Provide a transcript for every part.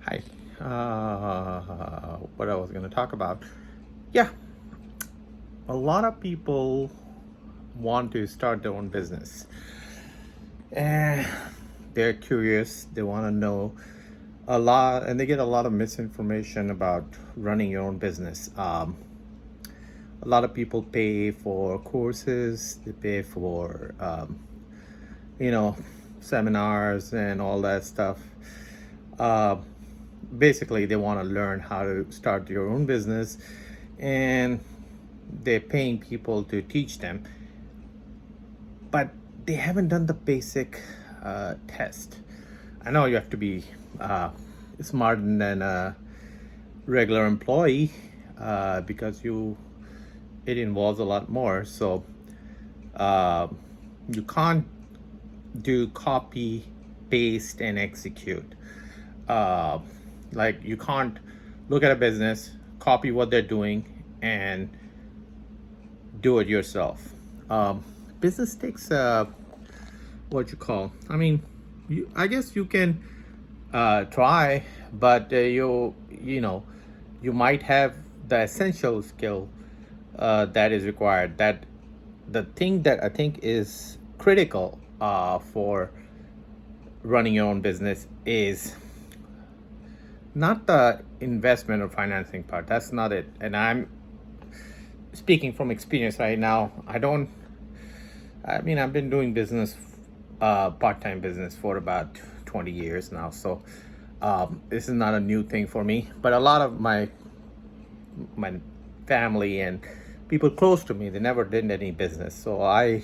Hi. What I was going to talk about. Yeah, a lot of people want to start their own business. And they're curious. They want to know a lot, and they get a lot of misinformation about running your own business. A lot of people pay for courses, they pay for, you know, seminars and all that stuff. Uh, Basically, they want to learn how to start your own business, and they're paying people to teach them, but they haven't done the basic test. I know you have to be uh, smarter than a regular employee because it involves a lot more. So uh, you can't do copy, paste, and execute. Uh, like you can't look at a business, copy what they're doing, and do it yourself. Business takes what you call. I mean, I guess you can try, but you know you might have the essential skill that is required. That the thing that I think is critical for running your own business is not the investment or financing part. That's not it. And I'm speaking from experience right now. I mean, I've been doing business, part-time business for about 20 years now. So this is not a new thing for me. But a lot of my family and people close to me, they never did any business. So I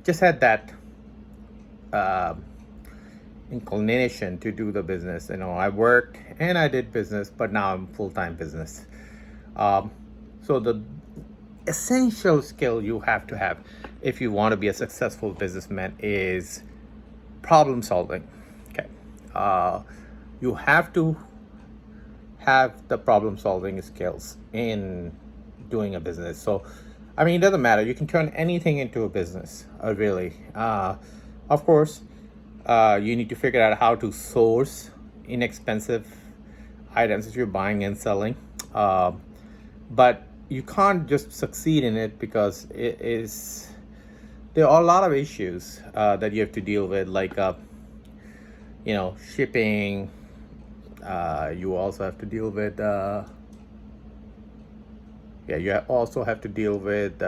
just had that uh, inclination to do the business. I worked and I did business, but now I'm full-time business. So the essential skill you have to have if you want to be a successful businessman is problem solving. Okay, you have to have the problem solving skills in doing a business. So, I mean, it doesn't matter. You can turn anything into a business, really. Of course, you need to figure out how to source inexpensive items that you're buying and selling. But you can't just succeed in it because there are a lot of issues that you have to deal with, like shipping. You also have to deal with you also have to deal with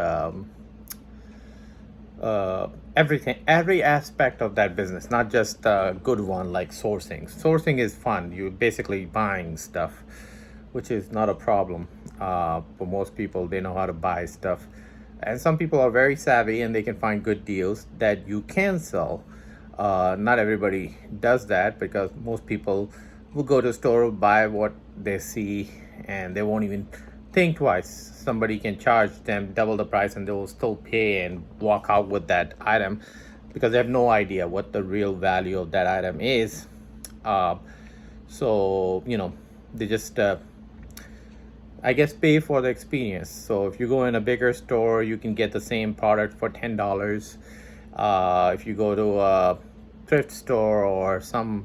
everything, every aspect of that business, not just a good one like sourcing. Sourcing is fun. You're basically buying stuff, which is not a problem for most people. They know how to buy stuff, and some people are very savvy and they can find good deals that you can sell. Not everybody does that because most people will go to the store, buy what they see, and they won't even think twice. Somebody can charge them double the price and they will still pay and walk out with that item because they have no idea what the real value of that item is. Uh, so, they just, I guess, pay for the experience. So if you go in a bigger store, you can get the same product for $10. If you go to a thrift store or some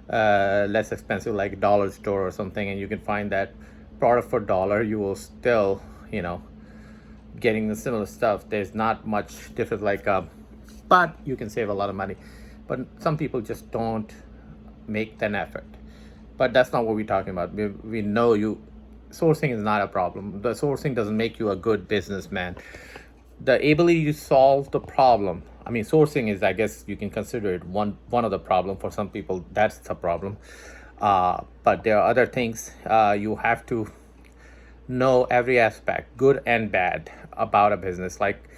less expensive like dollar store or something, and you can find that product for $1, you will still getting the similar stuff. There's not much difference, but you can save a lot of money. But some people just don't make an effort. But that's not what we're talking about. We know sourcing is not a problem. The sourcing doesn't make you a good businessman. The ability to solve the problem. I mean, sourcing is, I guess you can consider it one of the problem. For some people, that's the problem. But there are other things. You have to know every aspect, good and bad, about a business. Like,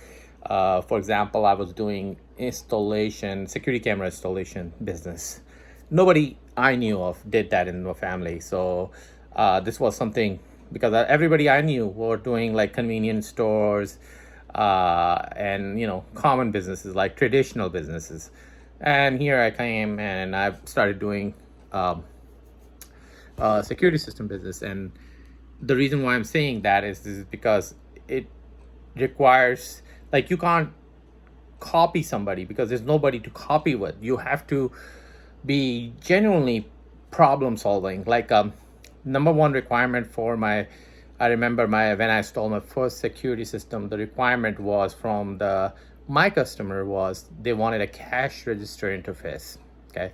for example, I was doing security camera installation business. Nobody I knew of did that in the family. So this was something, because everybody I knew were doing like convenience stores and common businesses, like traditional businesses. And here I came and I've started doing security system business. And the reason why I'm saying that is because it requires, like, you can't copy somebody because there's nobody to copy with. You have to be genuinely problem solving. Like number one requirement for I remember when I installed my first security system, the requirement was from my customer was they wanted a cash register interface. Okay.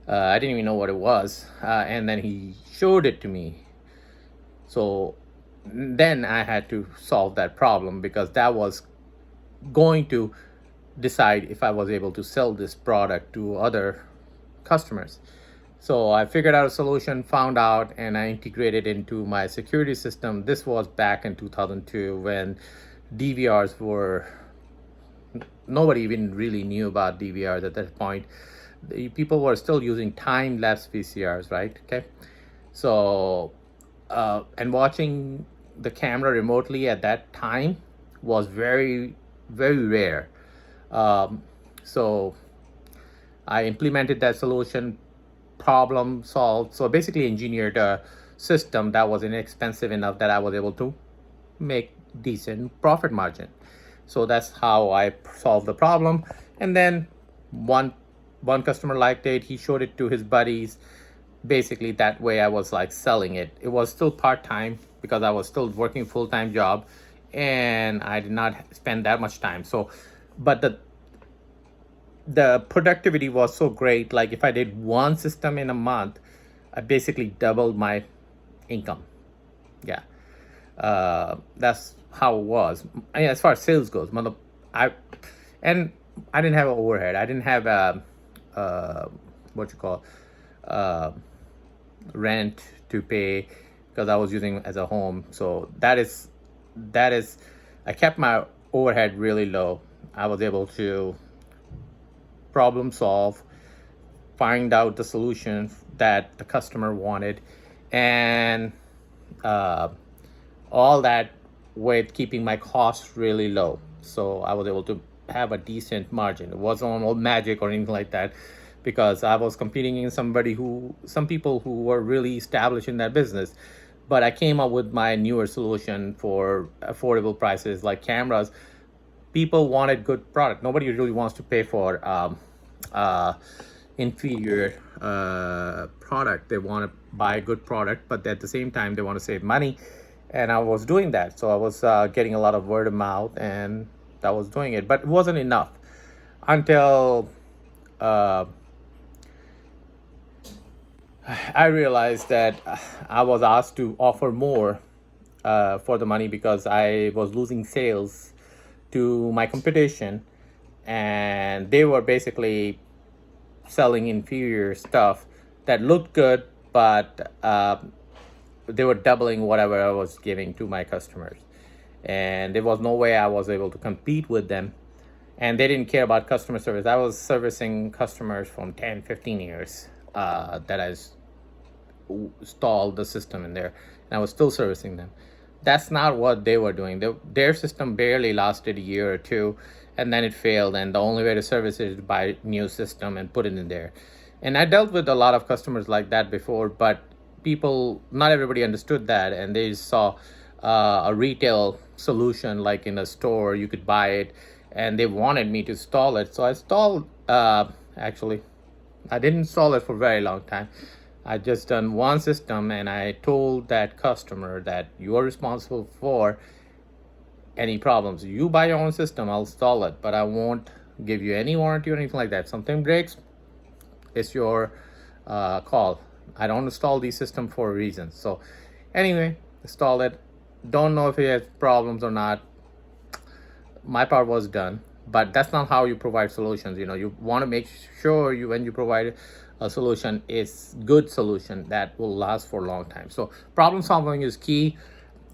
I didn't even know what it was. And then he showed it to me. So then I had to solve that problem, because that was going to decide if I was able to sell this product to other customers. So I figured out a solution, found out, and I integrated into my security system. This was back in 2002 when DVRs were, nobody even really knew about DVRs at that point. People were still using time-lapse VCRs, right? Okay. So, and watching the camera remotely at that time was very, very rare. So I implemented that solution, problem solved. So basically engineered a system that was inexpensive enough that I was able to make decent profit margin. So that's how I solved the problem. And then one customer liked it. He showed it to his buddies. Basically that way I was like selling it. It was still part-time because I was still working full-time job, and I did not spend that much time. So, but the productivity was so great. Like if I did one system in a month, I basically doubled my income. Yeah. That's how it was. I mean, as far as sales goes, I didn't have an overhead. I didn't have what you call rent to pay, because I was using it as a home. So that is I kept my overhead really low. I was able to problem solve, find out the solution that the customer wanted, and all that with keeping my costs really low. So I was able to have a decent margin. It wasn't all magic or anything like that, because I was competing in some people who were really established in that business. But I came up with my newer solution for affordable prices, like cameras. People wanted good product. Nobody really wants to pay for inferior product. They want to buy a good product, but at the same time they want to save money. And I was doing that. So I was getting a lot of word of mouth, and that was doing it. But it wasn't enough until I realized that I was asked to offer more for the money, because I was losing sales to my competition, and they were basically selling inferior stuff that looked good, but they were doubling whatever I was giving to my customers. And there was no way I was able to compete with them. And they didn't care about customer service. I was servicing customers from 10, 15 years that I installed the system in there, and I was still servicing them. That's not what they were doing. Their system barely lasted a year or two, and then it failed, and the only way to service it is to buy a new system and put it in there. And I dealt with a lot of customers like that before, but not everybody understood that, and they saw a retail solution, like in a store you could buy it, and they wanted me to install it. So I installed, actually I didn't install it for a very long time. I just done one system, and I told that customer that you are responsible for any problems. You buy your own system, I'll install it, but I won't give you any warranty or anything like that. If something breaks, it's your call. I don't install these systems for a reason. So anyway, install it. Don't know if it has problems or not. My part was done. But that's not how you provide solutions. You want to make sure when you provide a solution, it's good solution that will last for a long time. So problem solving is key.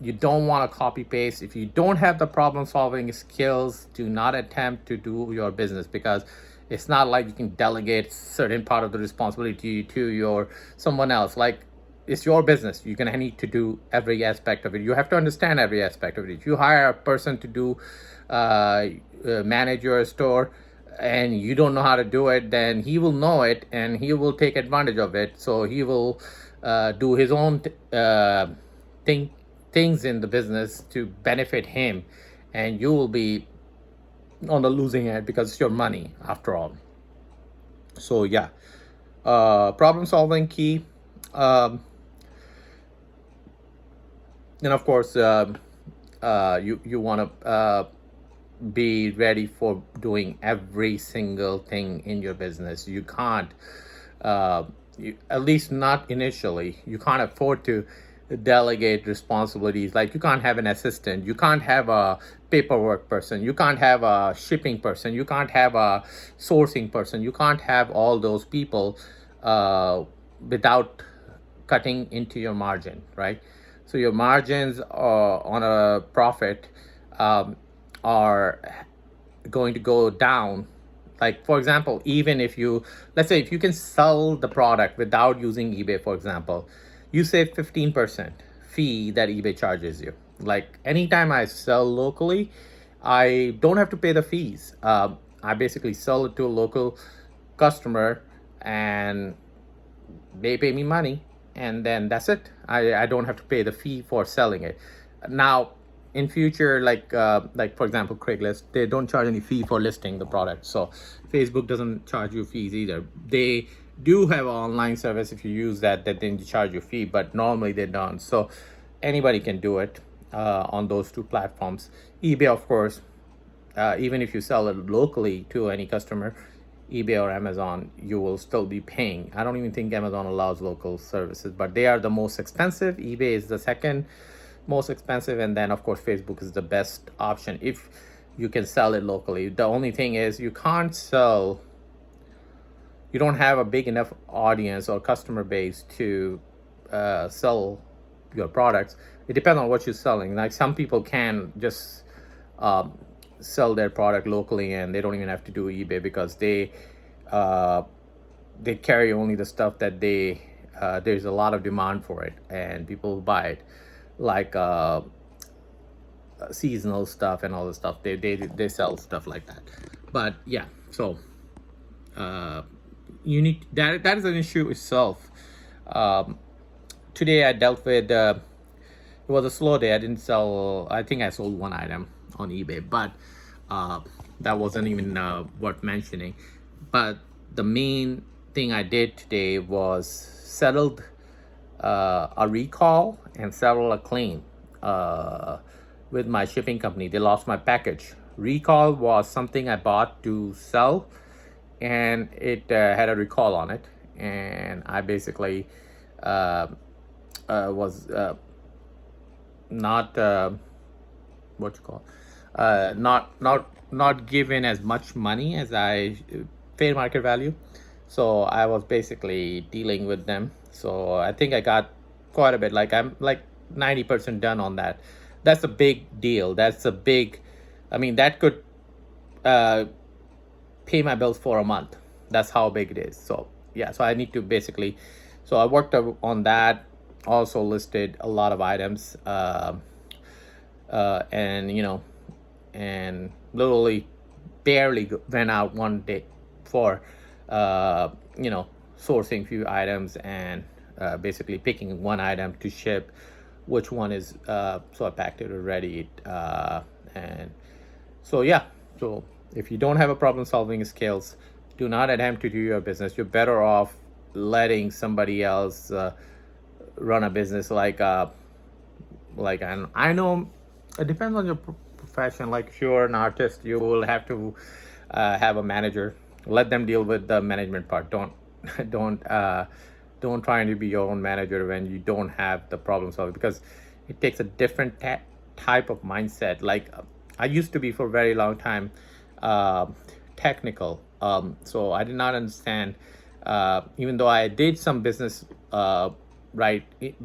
You don't want to copy paste. If you don't have the problem solving skills, do not attempt to do your business, because it's not like you can delegate certain part of the responsibility to someone else. Like, it's your business. You're gonna need to do every aspect of it. You have to understand every aspect of it. If you hire a person to do manage your store, and you don't know how to do it, then he will know it, and he will take advantage of it. So he will do his own things in the business to benefit him, and you will be on the losing end, because it's your money after all. So yeah, Problem solving key. Um, and of course, you want to be ready for doing every single thing in your business. You can't, uh, at least not initially, you can't afford to delegate responsibilities. Like, you can't have an assistant, you can't have a paperwork person, you can't have a shipping person, you can't have a sourcing person, you can't have all those people without cutting into your margin, right? So your margins on a profit um, are going to go down. Like, for example, even if you, let's say, if you can sell the product without using eBay, for example, you save 15% fee that eBay charges you. Like, anytime I sell locally, I don't have to pay the fees. I basically sell it to a local customer, and they pay me money, and then that's it. I don't have to pay the fee for selling it. Now, in future, like for example, Craigslist, they don't charge any fee for listing the product. So Facebook doesn't charge you fees either. They do have an online service. If you use that, that then charge you fee, but normally they don't. So anybody can do it on those two platforms. eBay, of course, even if you sell it locally to any customer, eBay or Amazon, you will still be paying. I don't even think Amazon allows local services, but they are the most expensive. eBay is the second most expensive, and then of course Facebook is the best option if you can sell it locally. The only thing is, you can't sell, you don't have a big enough audience or customer base to sell your products. It depends on what you're selling. Like, some people can just um, sell their product locally, and they don't even have to do eBay, because uh, they carry only the stuff that there's a lot of demand for it and people buy it, like seasonal stuff and all the stuff. They sell stuff like that. But yeah, so uh, you need that is an issue itself. Um, Today I dealt with. It was a slow day. I didn't sell. I think I sold one item on eBay, but uh, that wasn't even worth mentioning. But the main thing I did today was settled a recall and settled a claim with my shipping company. They lost my package. Recall was something I bought to sell, and it had a recall on it, and I basically was not what you call not given as much money as I fair market value. So I was basically dealing with them. So I think I got quite a bit. Like, I'm like 90% done on that. That's a big deal. That's a big. I mean, that could uh, pay my bills for a month. That's how big it is. So yeah, so I need to basically, so I worked on that. Also listed a lot of items, and and literally barely went out one day for uh, sourcing few items, and basically picking one item to ship, which one is so I packed it already, and so yeah. So if you don't have a problem solving skills, do not attempt to do your business. You're better off letting somebody else run a business. And I know it depends on your profession. Like, if you're an artist, you will have to have a manager. Let them deal with the management part. Don't don't uh, don't try to be your own manager when you don't have the problem solving, because it takes a different type of mindset. Like, I used to be for a very long time uh, technical, so I did not understand, even though I did some business right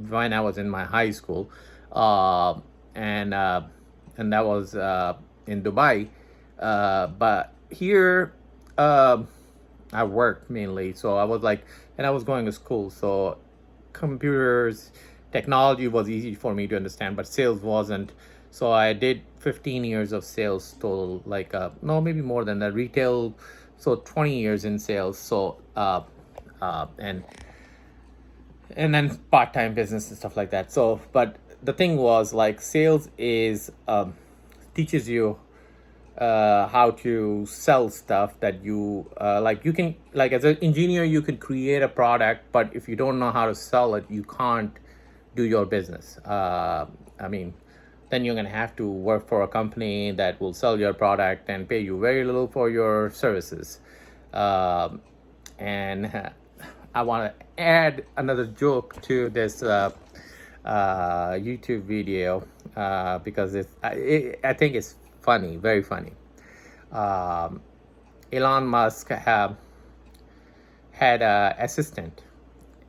when I was in my high school, uh, and uh, and that was in Dubai, but here I worked mainly. So I was like, and I was going to school, so computers, technology was easy for me to understand, but sales wasn't. So I did 15 years of sales total, like no, maybe more than that, retail. So 20 years in sales. So and then part-time business and stuff like that. So, but the thing was, like, sales is teaches you how to sell stuff that you like. You can, like, as an engineer, you can create a product, but if you don't know how to sell it, you can't do your business. I mean, then you're going to have to work for a company that will sell your product and pay you very little for your services. And I want to add another joke to this YouTube video because I think it's funny, very funny. Elon Musk had an assistant,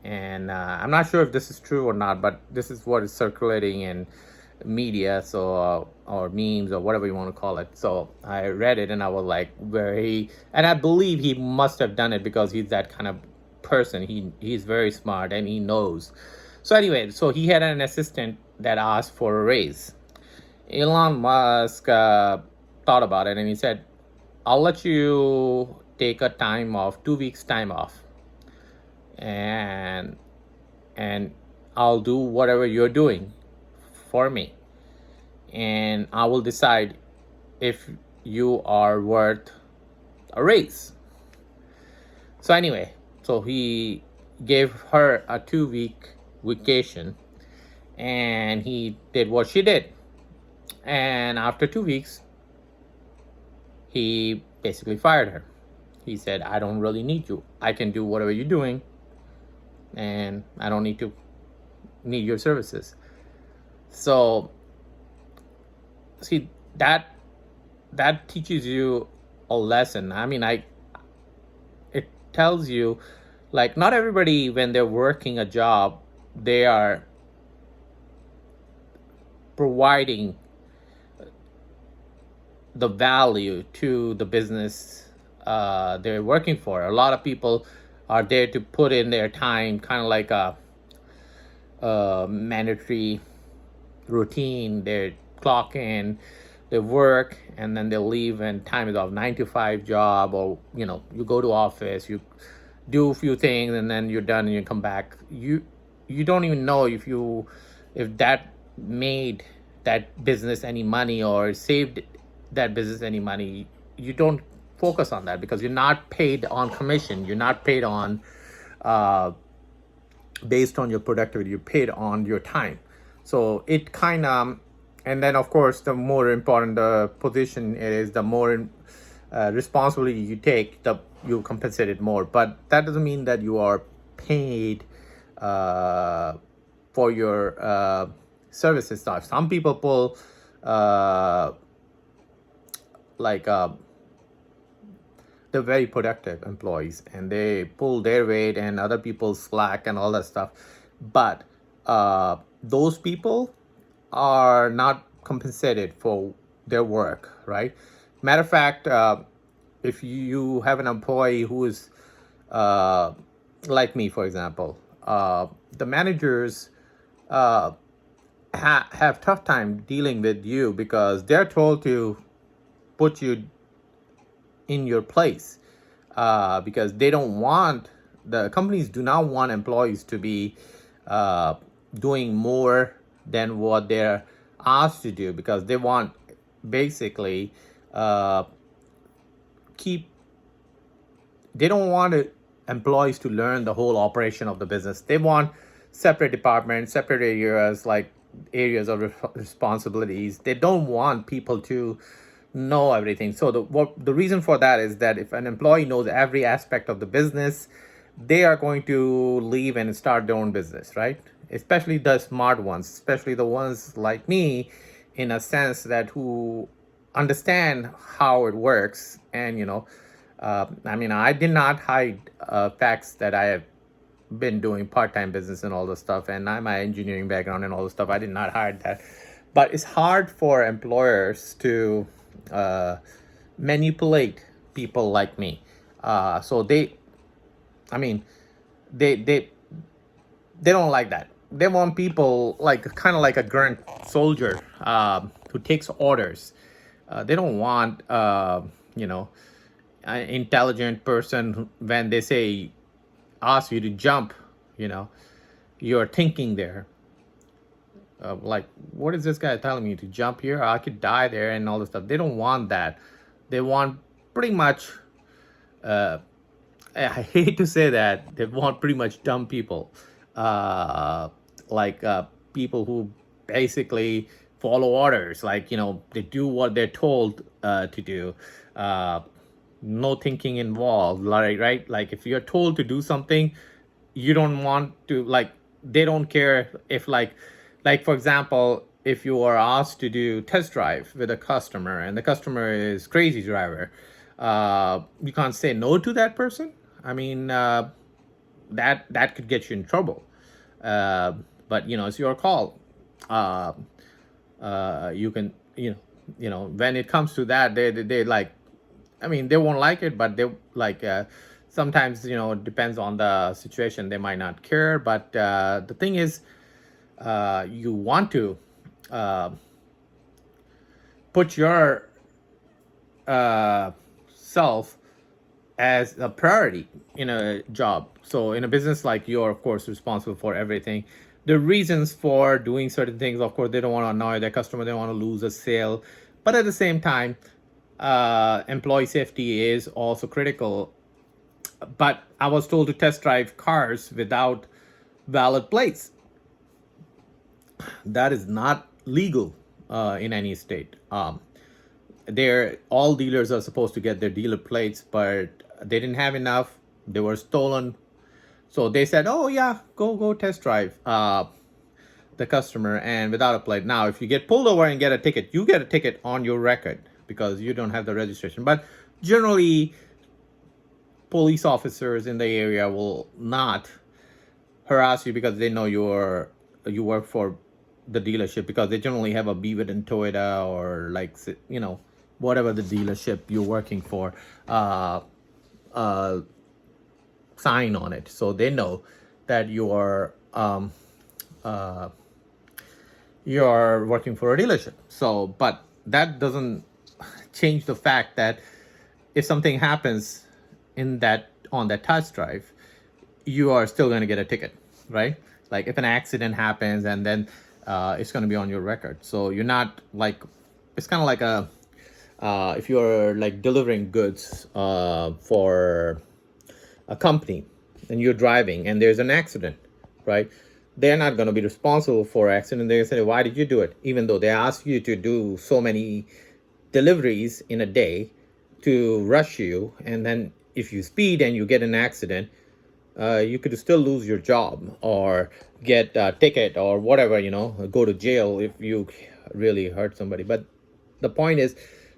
and I'm not sure if this is true or not, but this is what is circulating in media, so or memes or whatever you want to call it. So I read it and I was like, and I believe he must have done it because he's that kind of person. He's very smart and he knows. So anyway, so he had an assistant that asked for a raise. Elon Musk thought about it and he said, I'll let you take a time off, 2 weeks time off, and I'll do whatever you're doing for me, and I will decide if you are worth a raise. So anyway, so he gave her a 2 week vacation, and he did what she did. And after 2 weeks, he basically fired her. He said, I don't really need you. I can do whatever you're doing, and I don't need your services. So see, that teaches you a lesson. I mean, it tells you, like, not everybody, when they're working a job, they are providing the value to the business they're working for. A lot of people are there to put in their time, kind of like a mandatory routine. They clock in, they work, and then they leave when time is off. 9 to 5 job, or you go to office, you do a few things, and then you're done and you come back. You don't even know if that made that business any money or saved that business any money. You don't focus on that because you're not paid on commission. You're not paid on based on your productivity. You're paid on your time. So it kind of, and then of course, the more important the position is, the more responsibility you take, you compensated more. But that doesn't mean that you are paid for your services stuff. Some people pull they're very productive employees and they pull their weight and other people slack and all that stuff. But those people are not compensated for their work, right? Matter of fact, if you have an employee who is like me, for example, the managers have tough time dealing with you because they're told to put you in your place because they don't want, the companies do not want employees to be doing more than what they're asked to do, because they want basically they don't want employees to learn the whole operation of the business. They want separate departments, separate areas, like areas of responsibilities. They don't want people to know everything. So the reason for that is that if an employee knows every aspect of the business, they are going to leave and start their own business, right? Especially the smart ones, especially the ones like me, in a sense, that who understand how it works. And I mean, I did not hide facts that I have been doing part-time business and all this stuff, and my engineering background and all this stuff. I did not hide that. But it's hard for employers to manipulate people like me. So they don't like that. They want people like kind of like a grunt soldier who takes orders. They don't want an intelligent person. When they say, ask you to jump, you're thinking there, like, what is this guy telling me to jump here? I could die there and all this stuff. They don't want that. they want pretty much, uh, I hate to say that, they want pretty much dumb people, uh, like people who basically follow orders, like, they do what they're told to do. Uh, no thinking involved, like, right? Like, if you're told to do something, you don't want to, like, they don't care if, like for example, if you are asked to do test drive with a customer and the customer is crazy driver, you can't say no to that person. I mean, that could get you in trouble. uh, but it's your call. uh, you can, when it comes to that, they like, I mean, they won't like it, but they like, sometimes, it depends on the situation, they might not care. But the thing is, you want to uh, put your self as a priority in a job. So in a business, like, you're of course responsible for everything. The reasons for doing certain things, of course, they don't want to annoy their customer, they don't want to lose a sale, but at the same time, employee safety is also critical. But I was told to test drive cars without valid plates. That is not legal in any state. They're all dealers are supposed to get their dealer plates, but they didn't have enough. They were stolen. So they said, "Oh yeah, go test drive the customer and without a plate." Now, if you get pulled over and get a ticket, you get a ticket on your record because you don't have the registration. But generally, police officers in the area will not harass you because they know you work for the dealership, because they generally have a Beaver and Toyota, or like, whatever the dealership you're working for, uh, sign on it, so they know that you're working for a dealership. So, but that doesn't change the fact that if something happens on that test drive, you are still going to get a ticket, right? Like, if an accident happens, and then it's going to be on your record. So you're not like, it's kind of like if you're like delivering goods for a company, and you're driving and there's an accident, right? They're not going to be responsible for accident. They're going to say, why did you do it? Even though they ask you to do so many deliveries in a day to rush you, and then if you speed and you get an accident, you could still lose your job or get a ticket or whatever, go to jail if you really hurt somebody. But the point is,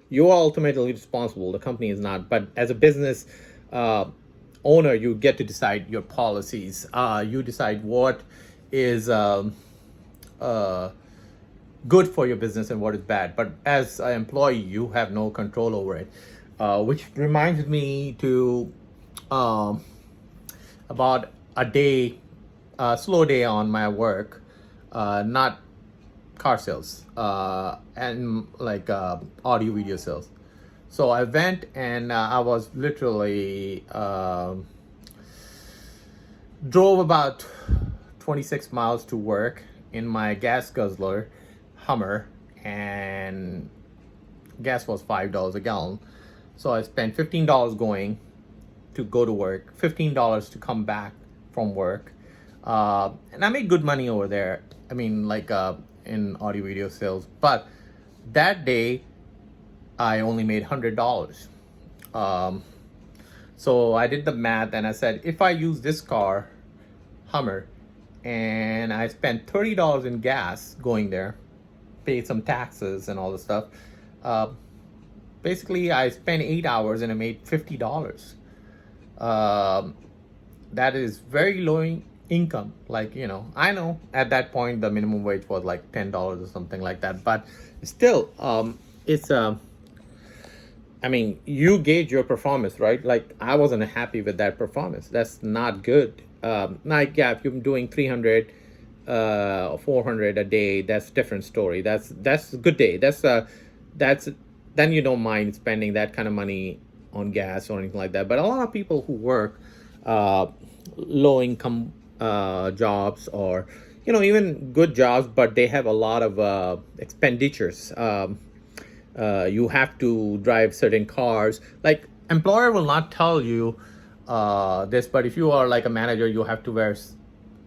you're ultimately responsible. The company is not. But as a business owner, you get to decide your policies. You decide what is good for your business and what is bad. But as an employee, you have no control over it. Which reminds me to about a slow day on my work, not car sales, and like audio video sales. So I went, and I was literally drove about 26 miles to work in my gas guzzler Hummer, and gas was $5 a gallon. So I spent $15 going to go to work, $15 to come back from work, and I made good money over there. I mean, like in audio video sales. But that day, I only made $100. So I did the math, and I said, if I use this car, Hummer, and I spent $30 in gas going there, paid some taxes and all the stuff, basically I spent 8 hours and I made $50. That is very low income. Like, I know at that point the minimum wage was like $10 or something like that, but still, it's I mean, you gauge your performance, right? Like, I wasn't happy with that performance. That's not good. Like, yeah, if you're doing 300 or 400 a day, that's a different story. That's a good day. That's then you don't mind spending that kind of money on gas or anything like that. But a lot of people who work low income jobs, or even good jobs, but they have a lot of expenditures. You have to drive certain cars. Like employer will not tell you this, but if you are like a manager, you have to wear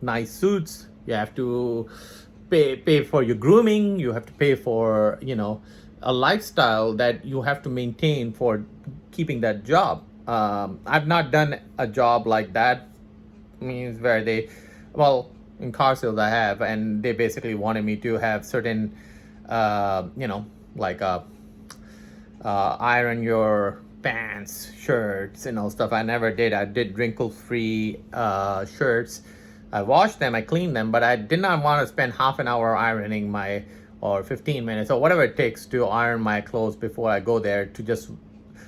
nice suits. You have to pay for your grooming. You have to pay for a lifestyle that you have to maintain for keeping that job. I've not done a job like that, means where they, well, in car sales I have, and they basically wanted me to have certain like iron your pants, shirts, stuff. I never did. I did wrinkle free shirts. I washed them, I cleaned them, but I did not want to spend half an hour ironing my, or 15 minutes or whatever it takes to iron my clothes before I go there to just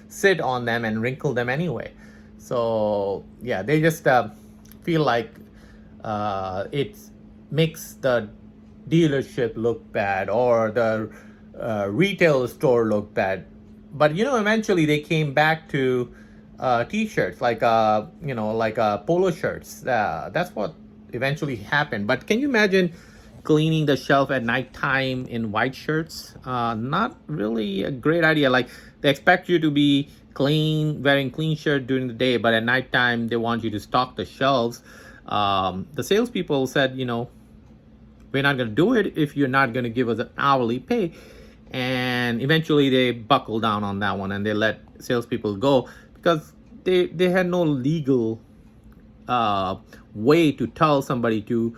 sit on them and wrinkle them anyway. So yeah, they just feel like it makes the dealership look bad or the retail store look bad. But eventually they came back to t-shirts, like polo shirts. That's what eventually happened. But can you imagine cleaning the shelf at nighttime in white shirts? Not really a great idea. Like they expect you to be clean, wearing clean shirt during the day, but at nighttime they want you to stock the shelves. The salespeople said, we're not going to do it if you're not going to give us an hourly pay. And eventually they buckled down on that one and they let salespeople go because they had no legal way to tell somebody to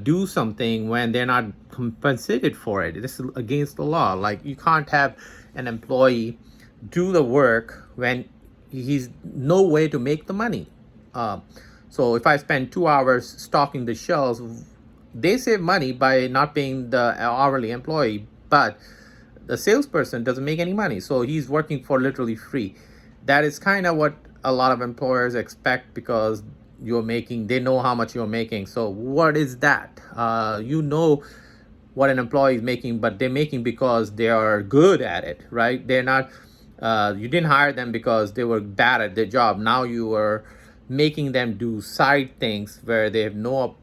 do something when they're not compensated for it. This is against the law. Like you can't have an employee do the work when he's no way to make the money. So if I spend 2 hours stocking the shelves, they save money by not paying the hourly employee, but the salesperson doesn't make any money. So he's working for literally free. That is kind of what a lot of employers expect because they know how much you're making. So what is that? What an employee is making, but they're making because they are good at it, right? They're not, you didn't hire them because they were bad at their job. Now you are making them do side things where they have no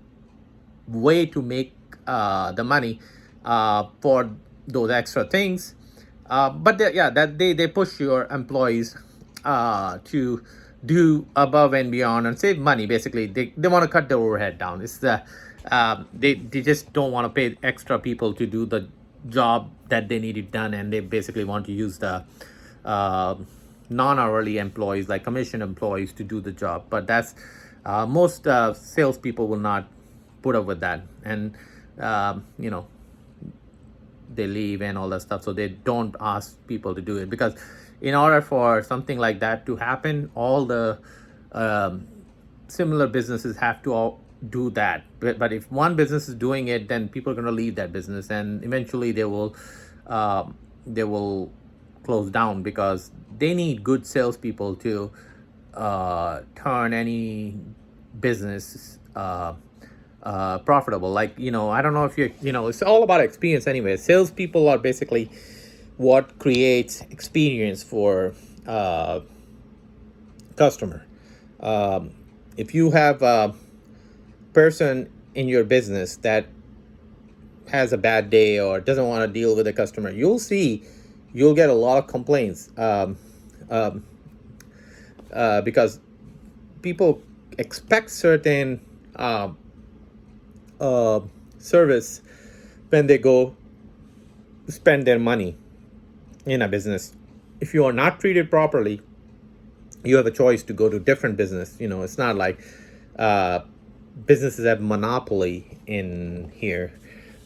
way to make the money for those extra things. But they push your employees to do above and beyond and save money. Basically, they want to cut the overhead down. It's they just don't want to pay extra people to do the job that they needed done, and they basically want to use the non-hourly employees, like commission employees, to do the job. But that's most salespeople will not put up with that, and they leave and all that stuff. So they don't ask people to do it because in order for something like that to happen, all the similar businesses have to all do that. But if one business is doing it, then people are going to leave that business, and eventually they will close down because they need good salespeople to turn any business profitable. Like, I don't know if it's all about experience anyway. Salespeople are basically what creates experience for customer. If you have a person in your business that has a bad day or doesn't want to deal with a customer, you'll get a lot of complaints because people expect certain service when they go spend their money in a business. If you are not treated properly, you have a choice to go to different business. It's not like businesses have monopoly in here.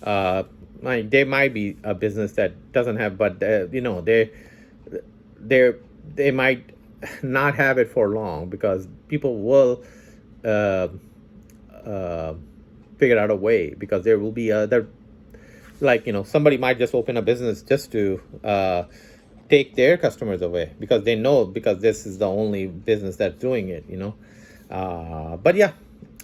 There might be a business that doesn't have, but they might not have it for long because people will figure out a way, because there will be other, somebody might just open a business just to take their customers away because they know, because this is the only business that's doing it. But yeah,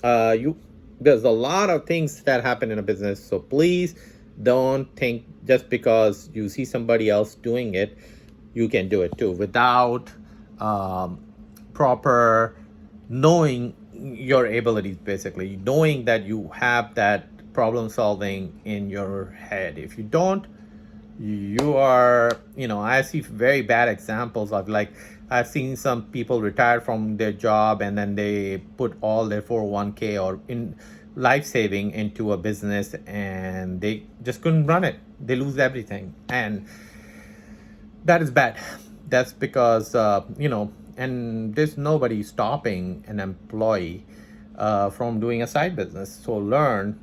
there's a lot of things that happen in a business. So please don't think just because you see somebody else doing it, you can do it too without proper knowing your abilities, basically knowing that you have that problem solving in your head. If you don't, you are, I see very bad examples of, like, I've seen some people retire from their job and then they put all their 401k or in life saving into a business, and they just couldn't run it. They lose everything, and that is bad. That's because, and there's nobody stopping an employee from doing a side business. So learn,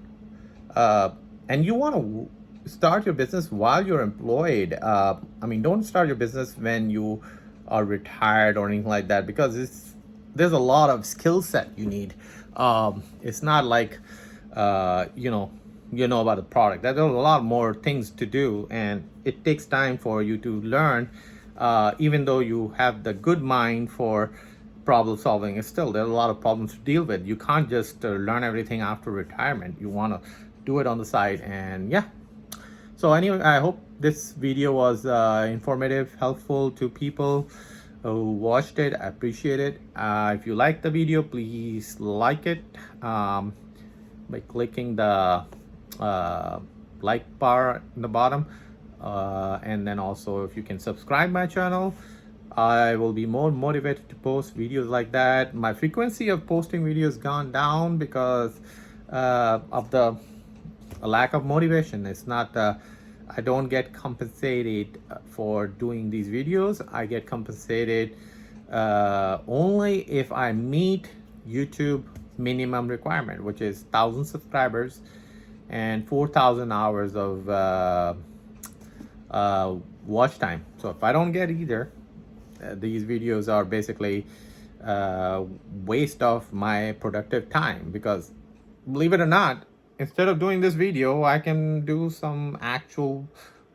uh, and you want to start your business while you're employed. I mean, don't start your business when you are retired or anything like that, because there's a lot of skill set you need. It's not like, uh, you know about the product. There's a lot more things to do, and it takes time for you to learn. Even though you have the good mind for problem solving, it's still, there's a lot of problems to deal with. You can't just learn everything after retirement. You want to do it on the side. And yeah, so anyway, I hope this video was informative, helpful to people who watched it. I appreciate it. If you like the video, please like it by clicking the uh, like bar in the bottom. And then also, if you can subscribe my channel, I will be more motivated to post videos like that. My frequency of posting videos gone down because of the a lack of motivation. It's not, I don't get compensated for doing these videos. I get compensated only if I meet YouTube minimum requirement, which is 1,000 subscribers and 4,000 hours of watch time. So if I don't get either, these videos are basically waste of my productive time, because believe it or not, instead of doing this video, I can do some actual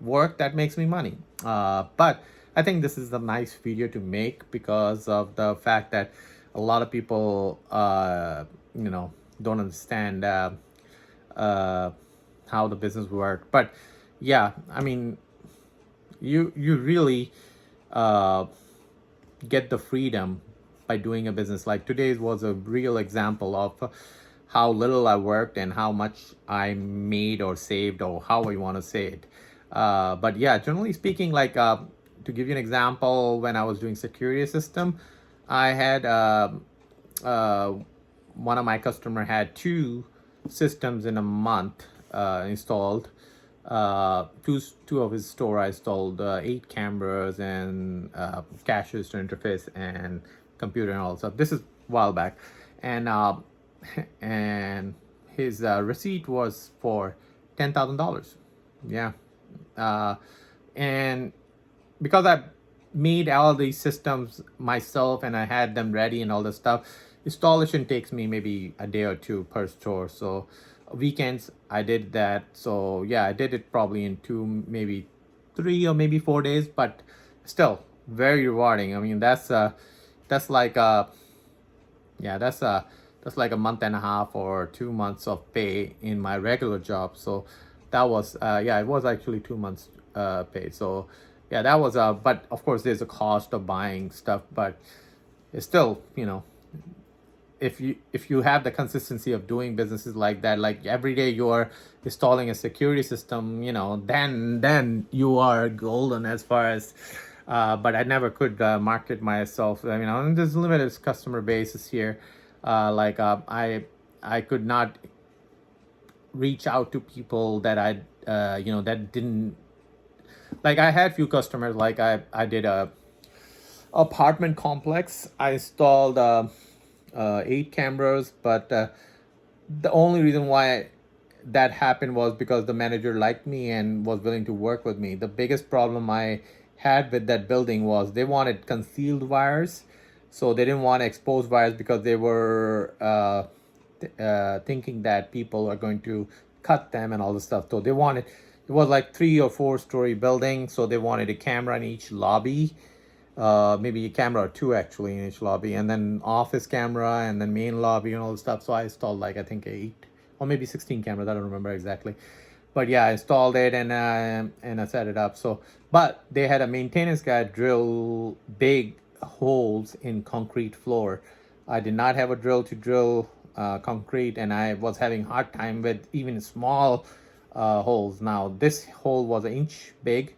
work that makes me money. But I think this is a nice video to make because of the fact that a lot of people, don't understand how the business works. But yeah, I mean, you really get the freedom by doing a business. Like today's was a real example of how little I worked and how much I made or saved, or how I want to say it. But yeah, generally speaking, like to give you an example, when I was doing security system, I had one of my customer had 2 systems in a month installed. Two of his store I installed 8 cameras and cash register interface and computer and all stuff. This is a while back, and and his receipt was for $10,000. Yeah, and because I made all these systems myself and I had them ready and all this stuff, installation takes me maybe a day or two per store. So weekends I did that. So yeah, I did it probably in 2, maybe 3, or maybe 4 days, but still very rewarding. I mean, that's like yeah, that's like a month and a half or 2 months of pay in my regular job. So that was yeah, it was actually 2 months pay. So yeah, that was but of course there's a cost of buying stuff, but it's still, if you have the consistency of doing businesses like that, like every day you're installing a security system, then you are golden as far as but I never could market myself. I mean, there's limited customer bases here. I could not reach out to people that I that didn't, like, I had few customers. Like I did a apartment complex. I installed 8 cameras, but the only reason why that happened was because the manager liked me and was willing to work with me. The biggest problem I had with that building was they wanted concealed wires. So they didn't want exposed wires because they were thinking that people are going to cut them and all this stuff. So they wanted, it was like 3 or 4 story building. So they wanted a camera in each lobby, maybe a camera or 2 actually in each lobby, and then office camera, and then main lobby and all the stuff. So I installed, like, I think 8 or maybe 16 cameras. I don't remember exactly, but yeah, I installed it and I set it up. So, but they had a maintenance guy drill big holes in concrete floor. I did not have a drill to drill concrete, and I was having hard time with even small holes. Now this hole was an inch big,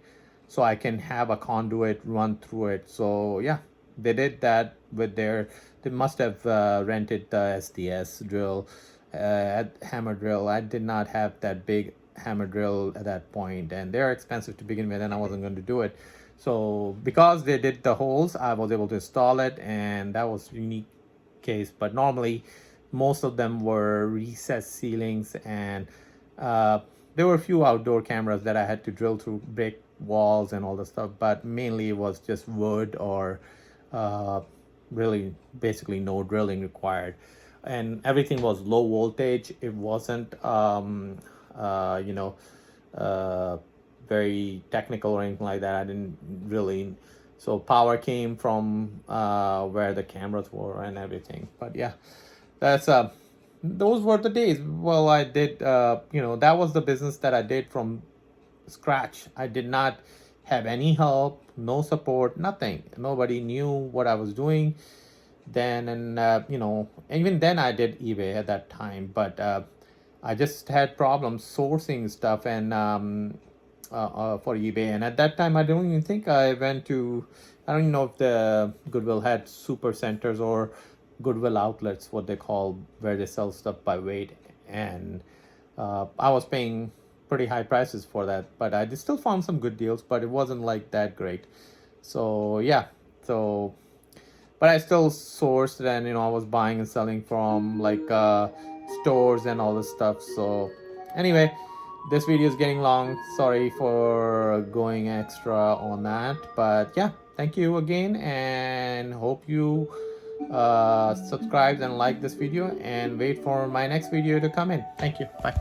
so I can have a conduit run through it. So yeah, they did that with their, they must have rented the SDS drill, hammer drill. I did not have that big hammer drill at that point, and they're expensive to begin with, and I wasn't going to do it. So because they did the holes, I was able to install it, and that was unique case. But normally most of them were recessed ceilings, and there were a few outdoor cameras that I had to drill through brick walls and all the stuff, but mainly it was just wood or really basically no drilling required. And everything was low voltage. It wasn't you know, very technical or anything like that. I didn't really, so power came from where the cameras were and everything. But yeah, that's those were the days. Well, I did you know, that was the business that I did from scratch. I did not have any help, no support, nothing. Nobody knew what I was doing then. And you know, even then I did eBay at that time, but I just had problems sourcing stuff and for eBay. And at that time, I don't even think I went to, I don't even know if the Goodwill had super centers or Goodwill outlets, what they call, where they sell stuff by weight. And I was paying pretty high prices for that, but I still found some good deals, but it wasn't like that great. So yeah, so but I still sourced, and you know, I was buying and selling from like stores and all this stuff. So anyway, this video is getting long. Sorry for going extra on that, but yeah, thank you again, and hope you subscribe and like this video, and wait for my next video to come in. Thank you. Bye.